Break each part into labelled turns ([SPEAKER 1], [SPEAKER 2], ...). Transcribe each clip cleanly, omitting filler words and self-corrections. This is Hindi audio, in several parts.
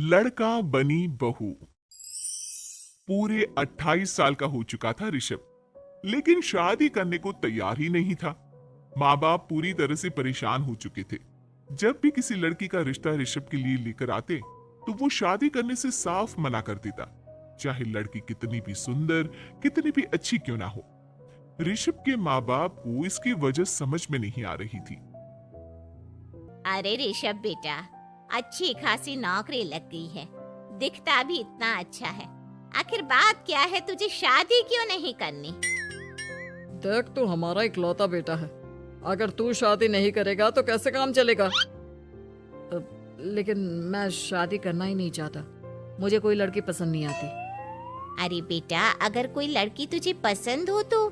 [SPEAKER 1] लड़का बनी बहू। पूरे 28 साल का हो चुका था ऋषभ, लेकिन शादी करने को तैयार ही नहीं था। माँ बाप पूरी तरह से परेशान हो चुके थे। जब भी किसी लड़की का रिश्ता ऋषभ के लिए लेकर आते तो वो शादी करने से साफ मना कर देता, चाहे लड़की कितनी भी सुंदर, कितनी भी अच्छी क्यों ना हो। ऋषभ के माँ बाप को इसकी वजह समझ में नहीं आ रही थी।
[SPEAKER 2] अरे ऋषभ बेटा, अच्छी खासी नौकरी लग गई है, दिखता भी इतना अच्छा है, आखिर बात क्या है, तुझे शादी क्यों नहीं करनी?
[SPEAKER 3] देख, तू हमारा इकलौता बेटा है, अगर तू शादी नहीं करेगा तो कैसे काम चलेगा? लेकिन मैं शादी करना ही नहीं चाहता, मुझे कोई लड़की पसंद नहीं आती।
[SPEAKER 2] अरे बेटा, अगर कोई लड़की तुझे पसंद हो तो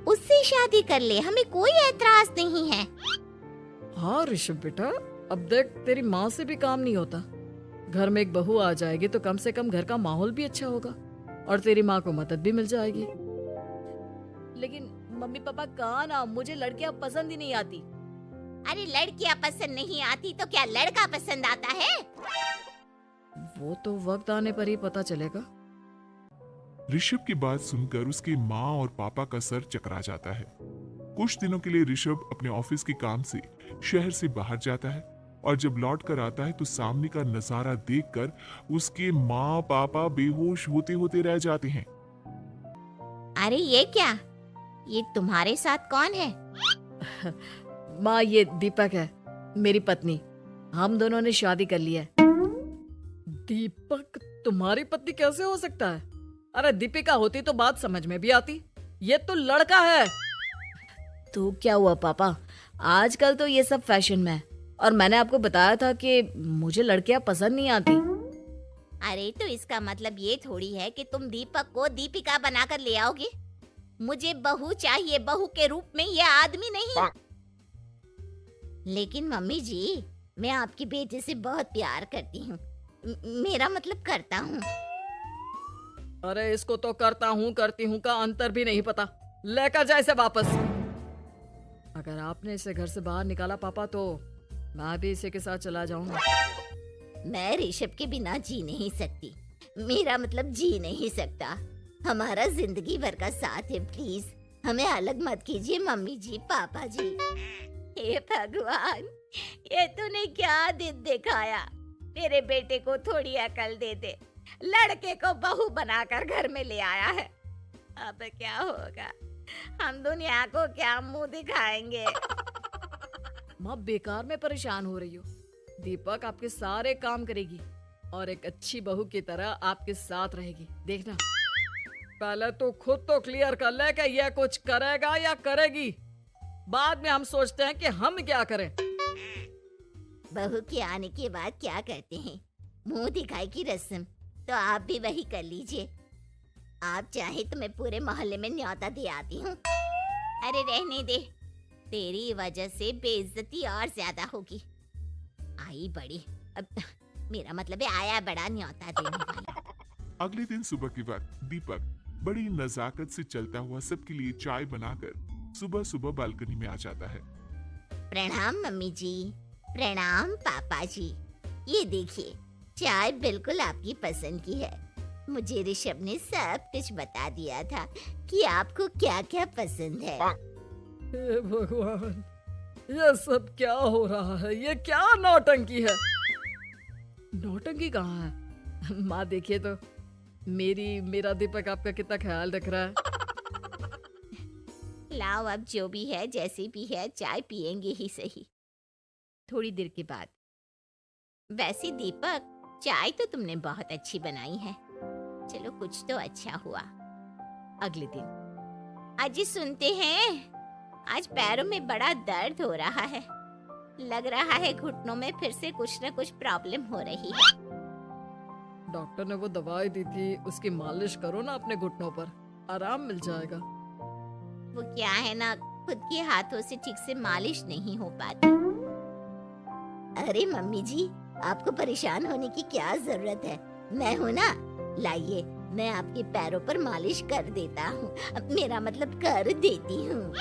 [SPEAKER 2] उससे शादी कर ले, हमें कोई ऐतराज नहीं है।
[SPEAKER 3] हाँ ऋषभ बेटा, अब देख, तेरी माँ से भी काम नहीं होता। घर में एक बहू आ जाएगी तो कम से कम घर का माहौल भी अच्छा होगा और तेरी माँ को मदद भी मिल जाएगी। लेकिन मम्मी पापा कहाँ ना, मुझे लड़कियाँ पसंद ही नहीं आती।
[SPEAKER 2] अरे लड़कियाँ पसंद नहीं आती तो क्या लड़का पसंद आता है?
[SPEAKER 3] वो तो वक्त आने पर ही पता चलेगा।
[SPEAKER 1] ऋषभ की बात सुनकर उसकी माँ और पापा का सर चकरा जाता है। कुछ दिनों के लिए ऋषभ अपने ऑफिस के काम से शहर से बाहर जाता है और जब लौट कर आता है तो सामने का नजारा देखकर उसके माँ पापा बेहोश होते होते रह जाते हैं।
[SPEAKER 2] अरे ये क्या, ये तुम्हारे साथ कौन है?
[SPEAKER 3] माँ, ये दीपक है, मेरी पत्नी। हम दोनों ने शादी कर ली है। दीपक तुम्हारी पत्नी कैसे हो सकता है? अरे दीपिका होती तो बात समझ में भी आती, ये तो लड़का है। तो क्या हुआ पापा, आजकल तो ये सब फैशन में है और मैंने आपको बताया था कि मुझे लड़कियां पसंद नहीं आती।
[SPEAKER 2] अरे तो इसका मतलब ये थोड़ी है कि तुम दीपक को दीपिका बनाकर ले आओगे। मुझे बहू चाहिए, बहू के रूप में, ये आदमी नहीं। लेकिन मम्मी जी, मैं आपकी बेटे से बहुत प्यार करती हूँ, मेरा मतलब करता हूँ।
[SPEAKER 3] अरे इसको तो करता हूँ करती हूँ का अंतर भी नहीं पता, लेकर जाए इसे वापस। अगर आपने इसे घर से बाहर निकाला पापा तो मैं भी इसी के साथ चला जाऊंगा।
[SPEAKER 2] मैं ऋषभ के बिना जी नहीं सकती, मेरा मतलब जी नहीं सकता। हमारा जिंदगी भर का साथ है, प्लीज हमें अलग मत कीजिए मम्मी जी, पापा जी। हे भगवान, ये तूने क्या दिन दिखाया? मेरे बेटे को थोड़ी अकल दे दे, लड़के को बहू बनाकर घर में ले आया है। अब क्या होगा, हम दुनिया को क्या मुंह दिखाएंगे?
[SPEAKER 3] माँ, बेकार में परेशान हो रही हो। दीपक आपके सारे काम करेगी और एक अच्छी बहू की तरह आपके साथ रहेगी, देखना। पहले तो खुद तो क्लियर कर ले कि यह कुछ करेगा या करेगी, बाद में हम सोचते हैं कि हम क्या करें।
[SPEAKER 2] बहू के आने के बाद क्या करते हैं, मुंह दिखाई की रस्म, तो आप भी वही कर लीजिए। आप चाहे तो मैं पूरे मोहल्ले में न्योता दे आती हूँ। अरे रहने दे, तेरी वजह से बेइज्जती और ज्यादा होगी। आई बड़ी, अब मेरा मतलब है आया बड़ा न्योता देने वाला।
[SPEAKER 1] अगले दिन सुबह की वक्त दीपक बड़ी नजाकत से चलता हुआ सबके लिए चाय बनाकर सुबह सुबह बालकनी में आ जाता है।
[SPEAKER 2] प्रणाम मम्मी जी, प्रणाम पापा जी। ये देखिए, चाय बिल्कुल आपकी पसंद की है। मुझे ऋषभ ने सब कुछ बता दिया था कि आपको क्या क्या पसंद है।
[SPEAKER 3] हे भगवान, ये सब क्या हो रहा है? ये क्या नौटंकी है? नौटंकी कहाँ है? माँ देखिए तो, मेरा दीपक आपका कितना ख्याल रख रहा है।
[SPEAKER 2] लाओ, अब जो भी है, जैसी भी है, चाय पियेंगे ही सही। थोड़ी देर के बाद, वैसे दीपक, चाय तो तुमने बहुत अच्छी बनाई है, चलो कुछ तो अच्छा हुआ। अगले दिन, अजी सुनते हैं, आज पैरों में बड़ा दर्द हो रहा है, लग रहा है घुटनों में फिर से कुछ न कुछ प्रॉब्लम हो रही है।
[SPEAKER 3] डॉक्टर ने वो दवाई दी थी, उसकी मालिश करो ना अपने घुटनों पर, आराम मिल जाएगा।
[SPEAKER 2] वो क्या है ना, खुद के हाथों से ठीक से मालिश नहीं हो पाती। अरे मम्मी जी, आपको परेशान होने की क्या जरूरत है, मैं हूँ ना, लाइए मैं आपके पैरों पर मालिश कर देता हूँ, मेरा मतलब कर देती हूँ।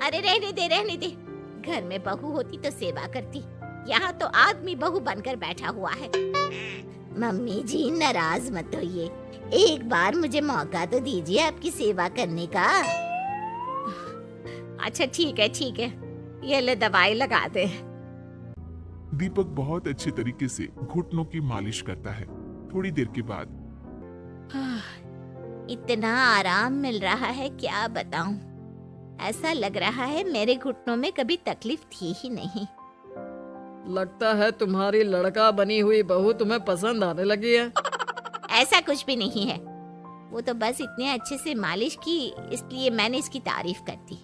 [SPEAKER 2] अरे रहने दे, घर में बहू होती तो सेवा करती, यहाँ तो आदमी बहू बनकर बैठा हुआ है। मम्मी जी नाराज मत होइए, एक बार मुझे मौका तो दीजिए आपकी सेवा करने का।
[SPEAKER 3] अच्छा ठीक है, ये ले दवाई लगा दे।
[SPEAKER 1] दीपक बहुत अच्छे तरीके से घुटनों की मालिश करता है। थोड़ी देर के बाद
[SPEAKER 2] इतना आराम मिल रहा है क्या बताऊं। ऐसा लग रहा है मेरे घुटनों में कभी तकलीफ थी ही नहीं।
[SPEAKER 3] लगता है तुम्हारी लड़का बनी हुई बहू तुम्हें पसंद आने लगी है।
[SPEAKER 2] ऐसा कुछ भी नहीं है, वो तो बस इतने अच्छे से मालिश की इसलिए मैंने इसकी तारीफ कर दी।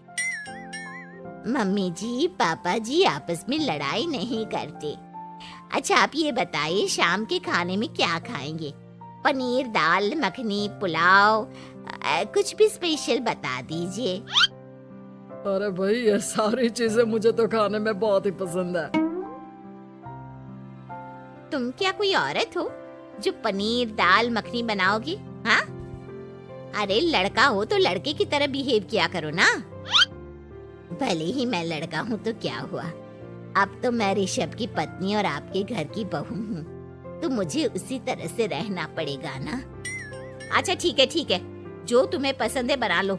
[SPEAKER 2] मम्मी जी पापा जी आपस में लड़ाई नहीं करते। अच्छा आप ये बताइए शाम के खाने में क्या खाएंगे? पनीर दाल मखनी पुलाव कुछ भी स्पेशल बता दीजिए।
[SPEAKER 3] अरे भाई ये सारी चीजें मुझे तो खाने में बहुत ही पसंद है।
[SPEAKER 2] तुम क्या कोई औरत हो जो पनीर दाल मखनी बनाओगी? हाँ, अरे लड़का हो तो लड़के की तरह बिहेव किया करो ना। भले ही मैं लड़का हूँ तो क्या हुआ, अब तो मैं ऋषभ की पत्नी और आपके घर की बहू हूँ, तो मुझे उसी तरह से रहना पड़ेगा ना। अच्छा ठीक है, जो तुम्हें पसंद है बना लो।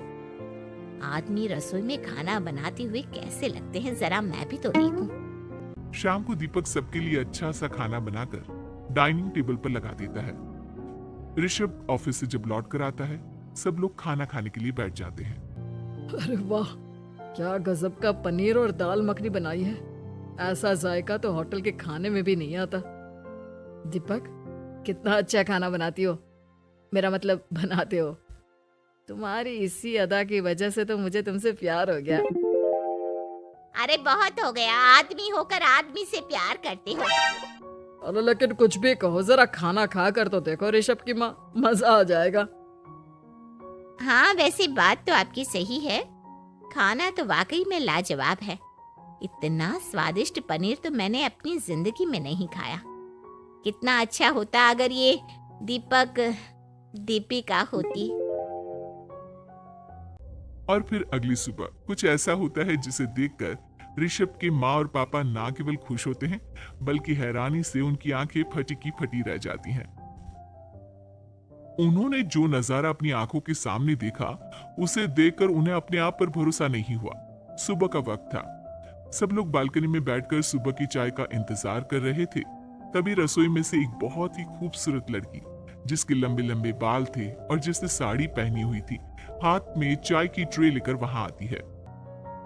[SPEAKER 2] आदमी रसोई में खाना बनाते हुए कैसे लगते हैं जरा मैं भी तो देखूं।
[SPEAKER 1] शाम को दीपक सबके लिए अच्छा सा खाना बनाकर डाइनिंग टेबल पर लगा देता है। ऋषभ ऑफिस से जब लौट कर आता है, सब लोग खाना खाने के लिए बैठ जाते हैं।
[SPEAKER 3] अरे वाह, क्या गजब का पनीर और दाल मखनी बनाई है। ऐसा जायका तो होटल के खाने में भी नहीं आता। दीपक कितना अच्छा खाना बनाती हो, मेरा मतलब बनाते हो। तुम्हारी इसी अदा की वजह से तो मुझे तुमसे प्यार हो गया।
[SPEAKER 2] अरे बहुत हो गया, आदमी होकर आदमी से प्यार करते हो।
[SPEAKER 3] अरे लेकिन कुछ भी कहो, जरा खाना खा कर तो देखो ऋषभ की माँ, मजा आ जाएगा।
[SPEAKER 2] हाँ वैसे बात तो आपकी सही है, खाना तो वाकई में लाजवाब है। इतना स्वादिष्ट पनीर तो मैंने अपनी जिंदगी में नहीं खाया। कितना अच्छा होता अगर ये दीपक दीपिका होती।
[SPEAKER 1] और फिर अगली सुबह कुछ ऐसा होता है जिसे देखकर ऋषभ के माँ और पापा ना केवल खुश होते हैं बल्कि हैरानी से उनकी आंखें फटी की फटी रह जाती हैं। उन्होंने जो नजारा अपनी आंखों के सामने देखा उसे देखकर उन्हें अपने आप पर भरोसा नहीं हुआ। सुबह का वक्त था, सब लोग बालकनी में बैठकर सुबह की चाय का इंतजार कर रहे थे। तभी रसोई में से एक बहुत ही खूबसूरत लड़की जिसके लंबे लंबे बाल थे और जिसने साड़ी पहनी हुई थी, हाथ में चाय की ट्रे लेकर वहां आती है।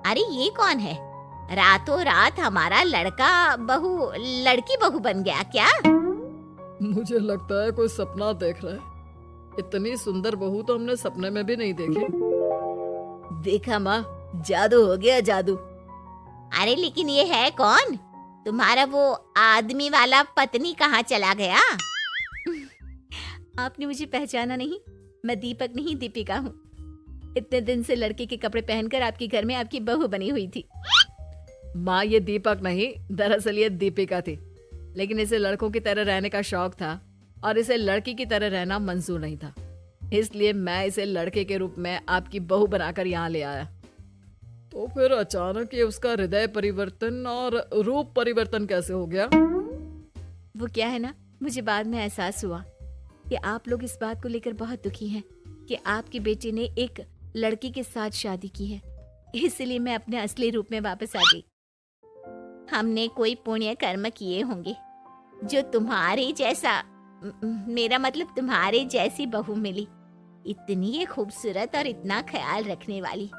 [SPEAKER 2] अरे ये कौन है? रातों रात हमारा लड़की बहू बन गया क्या?
[SPEAKER 3] मुझे लगता है कोई सपना देख रहा है। इतनी सुंदर बहू तो हमने सपने में भी नहीं देखी।
[SPEAKER 2] देखा माँ, जादू हो गया जादू। अरे लेकिन ये है कौन? तुम्हारा वो आदमी वाला पत्नी कहाँ चला गया? आपने मुझे पहचाना नहीं? मैं दीपक नहीं दीपिका हूँ। इतने दिन से लड़के के कपड़े पहनकर आपके घर में आपकी बहू बनी हुई थी।
[SPEAKER 3] माँ ये दीपक नहीं, दरअसल ये दीपिका थी, लेकिन इसे लड़कों की तरह रहने का शौक था और इसे लड़की की तरह रहना मंजूर नहीं था, इसलिए मैं इसे लड़के के रूप में आपकी बहू बनाकर यहाँ ले आया। तो फिर अचानक ये उसका हृदय परिवर्तन और रूप परिवर्तन कैसे हो गया?
[SPEAKER 2] वो क्या है ना, मुझे बाद में एहसास हुआ कि आप लोग इस बात को लेकर बहुत दुखी हैं कि आपकी बेटी ने एक लड़की के साथ शादी की है, इसलिए मैं अपने असली रूप में वापस आ गई। हमने कोई पुण्य कर्म किए होंगे जो तुम्हारे जैसा, मेरा मतलब तुम्हारे जैसी बहू मिली, इतनी खूबसूरत और इतना ख्याल रखने वाली।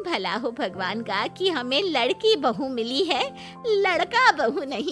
[SPEAKER 2] भला हो भगवान का कि हमें लड़की बहू मिली है, लड़का बहू नहीं।